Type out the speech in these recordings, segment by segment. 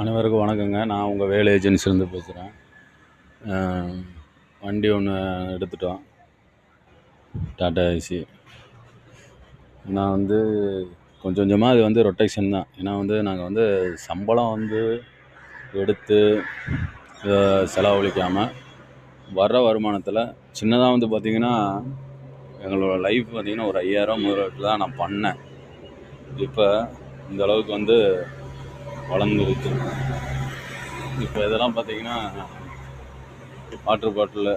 அனைவருக்கும் வணக்கங்க. நான் உங்கள் வேலை ஏஜென்சிலேருந்து பேசுகிறேன். வண்டி ஒன்று எடுத்துட்டோம், டாடா ஏசி. நான் வந்து கொஞ்சம் கொஞ்சமாக அது வந்து ரொட்டேஷன் தான். ஏன்னா வந்து நாங்கள் வந்து சம்பளம் வந்து எடுத்து செலவழிக்காமல் வர்ற வருமானத்தில் சின்னதாக வந்து பார்த்திங்கன்னா எங்களோட லைஃப் பார்த்திங்கன்னா ஒரு 5000 முதலீட்டு தான் நான் பண்ணேன். இப்போ இந்த அளவுக்கு வந்து வளர்ந்துருச்சு. இப்போ இதெல்லாம் பார்த்திங்கன்னா வாட்டர் பாட்டிலு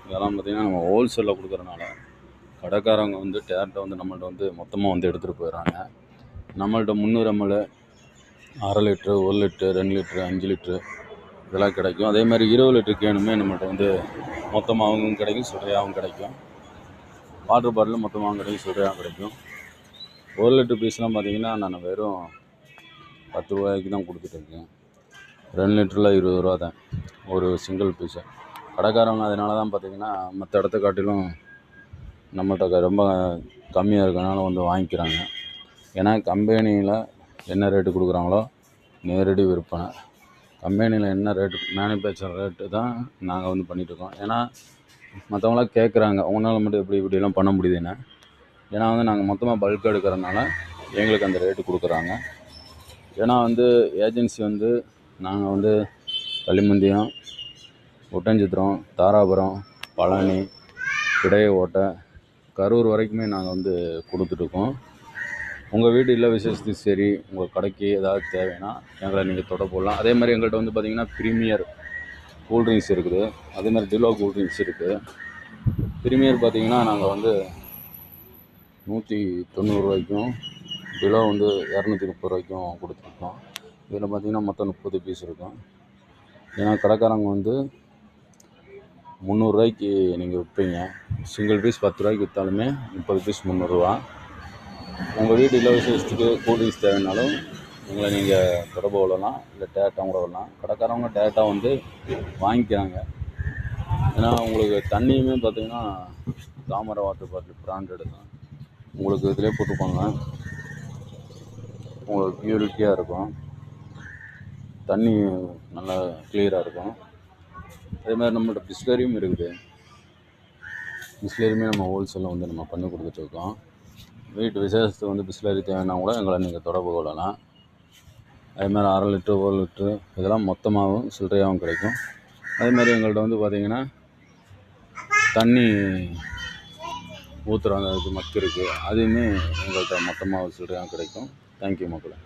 இதெல்லாம் பார்த்திங்கன்னா நம்ம ஹோல்சேலில் கொடுக்குறனால கடைக்காரங்க வந்து டேரெக்டாக வந்து நம்மள்ட்ட வந்து மொத்தமாக வந்து எடுத்துகிட்டு போயிடுறாங்க. நம்மள்ட்ட 300 ml, அரை லிட்ரு, 1 லிட்ரு, 2 லிட்ரு, 5 லிட்ரு இதெல்லாம் கிடைக்கும். அதே மாதிரி 20 லிட்டரு கேனுமே நம்மள்ட்ட வந்து மொத்தமாகவும் கிடைக்கும், சில்லறையாகவும் கிடைக்கும். வாட்டர் பாட்டிலும் மொத்தமாகவும் கிடைக்கும், சில்லறையாகவும் கிடைக்கும். 1 லிட்ரு பீஸ்லாம் பார்த்திங்கன்னா நான் வெறும் 10 ரூபாய்க்கு தான் கொடுத்துட்ருக்கேன். 2 லிட்டரில் 20 ரூபா தான் ஒரு சிங்கிள் பீஸு. கடைக்காரங்க அதனால தான் பார்த்திங்கன்னா மற்ற இடத்த காட்டிலும் நம்மள்கிட்ட ரொம்ப கம்மியாக இருக்கனால வந்து வாங்கிக்கிறாங்க. ஏன்னா கம்பெனியில் என்ன ரேட்டு கொடுக்குறாங்களோ நேரடி விற்பனை, கம்பெனியில் என்ன ரேட்டு மேனுஃபேக்சர் ரேட்டு தான் நாங்கள் வந்து பண்ணிகிட்ருக்கோம். ஏன்னா மற்றவங்களாம் கேட்குறாங்க, உங்களால் மட்டும் இப்படிலாம் பண்ண முடியுதுன்னு. ஏன்னா வந்து நாங்கள் மொத்தமாக பல்க் எடுக்கிறதுனால எங்களுக்கு அந்த ரேட்டு கொடுக்குறாங்க. ஏன்னா வந்து ஏஜென்சி வந்து நாங்கள் வந்து களிமந்தியம், ஒட்டன்சத்திரம், தாராபுரம், பழனி, இடையக்கோட்டை, கரூர் வரைக்குமே நாங்கள் வந்து கொடுத்துட்ருக்கோம். உங்கள் வீடு இல்லை விசேஷத்துக்கு சரி, உங்கள் கடைக்கு ஏதாவது தேவைன்னா எங்களை நீங்கள் தொடர்பு கொள்ளலாம். அதே மாதிரி எங்கள்கிட்ட வந்து பார்த்திங்கன்னா ப்ரீமியர் கூல்ட்ரிங்க்ஸ் இருக்குது, அதே மாதிரி டிலோ கூல்ட்ரிங்க்ஸ் இருக்குது. ப்ரீமியர் பார்த்திங்கன்னா நாங்கள் வந்து 190 ரூபாய்க்கும், டிலோ வந்து 230 ரூபாய்க்கும் கொடுத்துருக்கோம். இதில் பார்த்திங்கன்னா மொத்தம் 30 பீஸ் இருக்கும். ஏன்னா கடைக்காரங்க வந்து 300 ரூபாய்க்கு நீங்கள் விற்பீங்க, சிங்கிள் பீஸ் 10 ரூபாய்க்கு விற்றாலுமே 30 பீஸ் 300 ரூபா. உங்கள் வீட்டு இல்லை விசேஷத்துக்கு கூல்ட்ரிங்க்ஸ் தேவைன்னாலும் எங்களை நீங்கள் தொடர்பு கொள்ளலாம், இல்லை டேரெக்டாக கூட வரலாம். கடைக்காரவங்க டேரெக்டாக வந்து வாங்கிக்கிறாங்க. ஏன்னா உங்களுக்கு தண்ணியுமே பார்த்திங்கன்னா தாமரை வாட்டர் பாட்டில் பிராண்டட் தான், உங்களுக்கு இதிலே போட்டுப்பாங்க, உங்களுக்கு பியூரிட்டியாக இருக்கும், தண்ணி நல்லா கிளியராக இருக்கும். அதே மாதிரி நம்மள்ட்ட பிஸ்லரியும் இருக்குது. பிஸ்லரியுமே நம்ம ஹோல்சேலில் வந்து நம்ம பண்ணி கொடுத்துட்ருக்கோம். வீட்டு விசேஷத்துக்கு வந்து பிஸ்லரி தேவைன்னா கூட எங்களை நீங்கள் தொடர்பு கொள்ளலாம். அதே மாதிரி அரை லிட்ரு, 1 லிட்ரு இதெல்லாம் மொத்தமாகவும் சில்லறையாகவும் கிடைக்கும். அதே மாதிரி எங்கள்கிட்ட வந்து பார்த்திங்கன்னா தண்ணி ஊற்றுறாங்க, அதுக்கு மக்கு இருக்குது, அதுவுமே எங்கள்கிட்ட மொத்தமாக சில்லறையாகவும் கிடைக்கும். தேங்க்யூ மக்களே.